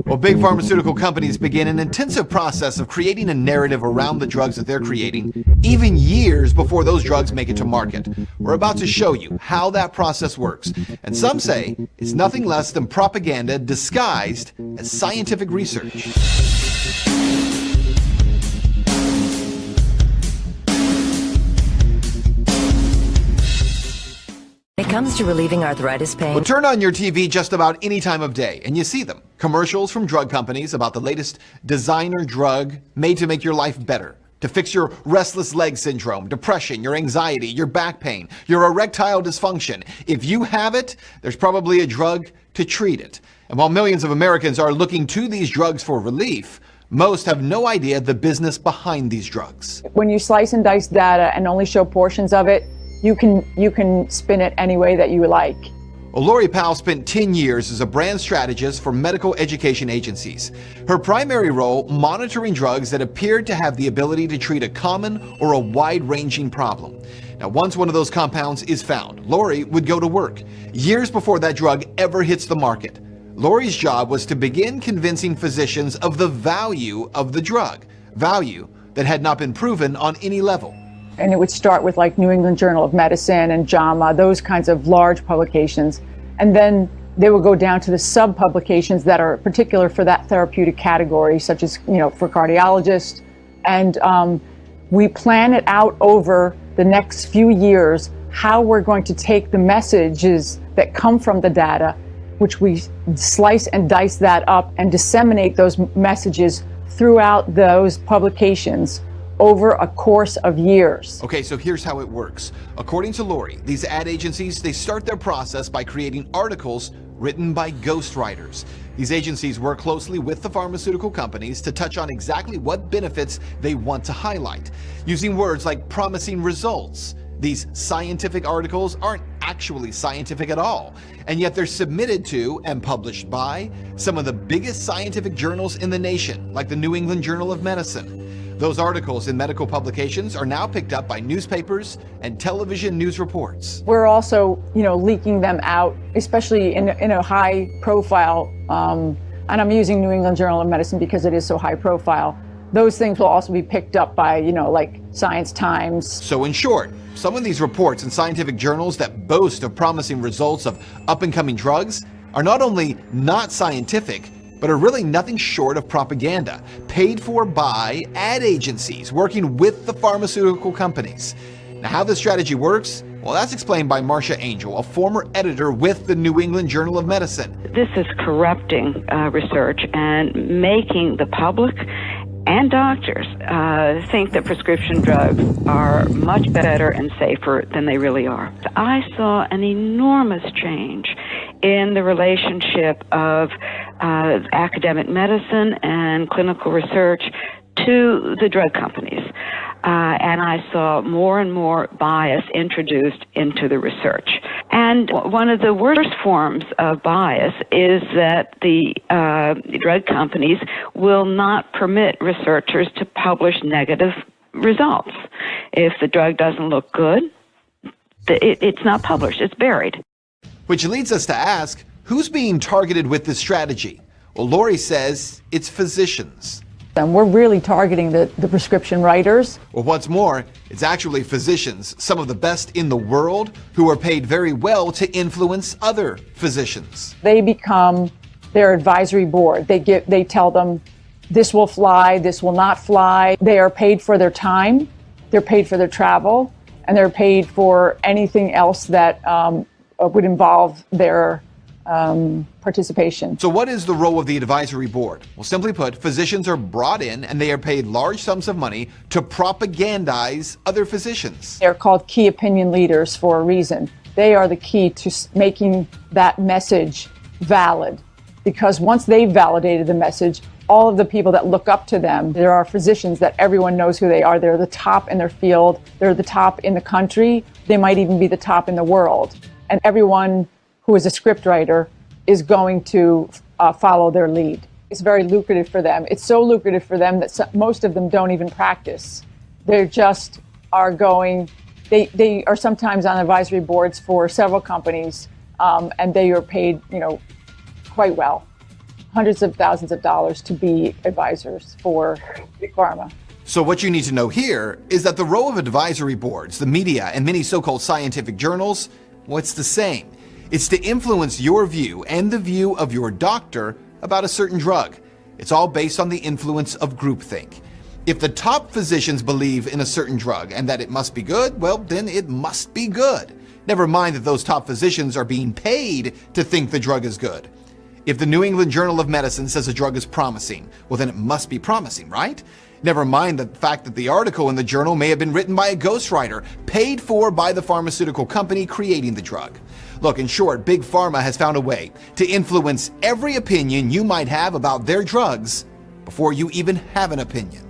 Well, big pharmaceutical companies begin an intensive process of creating a narrative around the drugs that they're creating, even years before those drugs make it to market. We're about to show you how that process works. And some say it's nothing less than propaganda disguised as scientific research. When it comes to relieving arthritis pain, Well, turn on your TV just about any time of day, and you see them. Commercials from drug companies about the latest designer drug made to make your life better, to fix your restless leg syndrome, depression, your anxiety, your back pain, your erectile dysfunction. If you have it, there's probably a drug to treat it. And while millions of Americans are looking to these drugs for relief, most have no idea the business behind these drugs. When you slice and dice data and only show portions of it, you can spin it any way that you like. Well, Lori Powell spent 10 years as a brand strategist for medical education agencies. Her primary role, monitoring drugs that appeared to have the ability to treat a common or a wide-ranging problem. Now, once one of those compounds is found, Lori would go to work. Years before that drug ever hits the market, Lori's job was to begin convincing physicians of the value of the drug, value that had not been proven on any level. And it would start with like New England Journal of Medicine and JAMA, those kinds of large publications. And then they would go down to the sub-publications that are particular for that therapeutic category, such as, for cardiologists. And we plan it out over the next few years, how we're going to take the messages that come from the data, which we slice and dice that up and disseminate those messages throughout those publications over a course of years. Okay, so here's how it works. According to Lori, these ad agencies, they start their process by creating articles written by ghostwriters. These agencies work closely with the pharmaceutical companies to touch on exactly what benefits they want to highlight, using words like promising results. These scientific articles aren't actually scientific at all, and yet they're submitted to and published by some of the biggest scientific journals in the nation, like the New England Journal of Medicine. Those articles in medical publications are now picked up by newspapers and television news reports. We're also, leaking them out, especially in a high profile, and I'm using New England Journal of Medicine because it is so high profile. Those things will also be picked up by, like Science Times. So in short, some of these reports in scientific journals that boast of promising results of up-and-coming drugs are not only not scientific, but are really nothing short of propaganda, paid for by ad agencies working with the pharmaceutical companies. Now, how this strategy works? Well, that's explained by Marcia Angel, a former editor with the New England Journal of Medicine. This is corrupting research and making the public and doctors think that prescription drugs are much better and safer than they really are. I saw an enormous change in the relationship of academic medicine and clinical research to the drug companies. And I saw more and more bias introduced into the research. And one of the worst forms of bias is that the drug companies will not permit researchers to publish negative results. If the drug doesn't look good, it's not published, it's buried. Which leads us to ask, who's being targeted with this strategy? Well, Lori says it's physicians. And we're really targeting the prescription writers. Well, what's more, it's actually physicians, some of the best in the world, who are paid very well to influence other physicians. They become their advisory board. They tell them this will fly, this will not fly. They are paid for their time, they're paid for their travel, and they're paid for anything else that would involve their participation. So what is the role of the advisory board? Well, simply put, physicians are brought in and they are paid large sums of money to propagandize other physicians. They're called key opinion leaders for a reason. They are the key to making that message valid, because once they've validated the message, all of the people that look up to them, there are physicians that everyone knows who they are. They're the top in their field. They're the top in the country. They might even be the top in the world. And everyone who is a scriptwriter is going to follow their lead. It's very lucrative for them. It's so lucrative for them that most of them don't even practice. They just are going, they are sometimes on advisory boards for several companies, and they are paid, quite well. Hundreds of thousands of dollars to be advisors for Big Pharma. So what you need to know here is that the role of advisory boards, the media, and many so-called scientific journals, well, it's the same. It's to influence your view and the view of your doctor about a certain drug. It's all based on the influence of groupthink. If the top physicians believe in a certain drug and that it must be good, well, then it must be good. Never mind that those top physicians are being paid to think the drug is good. If the New England Journal of Medicine says a drug is promising, well, then it must be promising, right? Never mind the fact that the article in the journal may have been written by a ghostwriter, paid for by the pharmaceutical company creating the drug. Look, in short, Big Pharma has found a way to influence every opinion you might have about their drugs before you even have an opinion.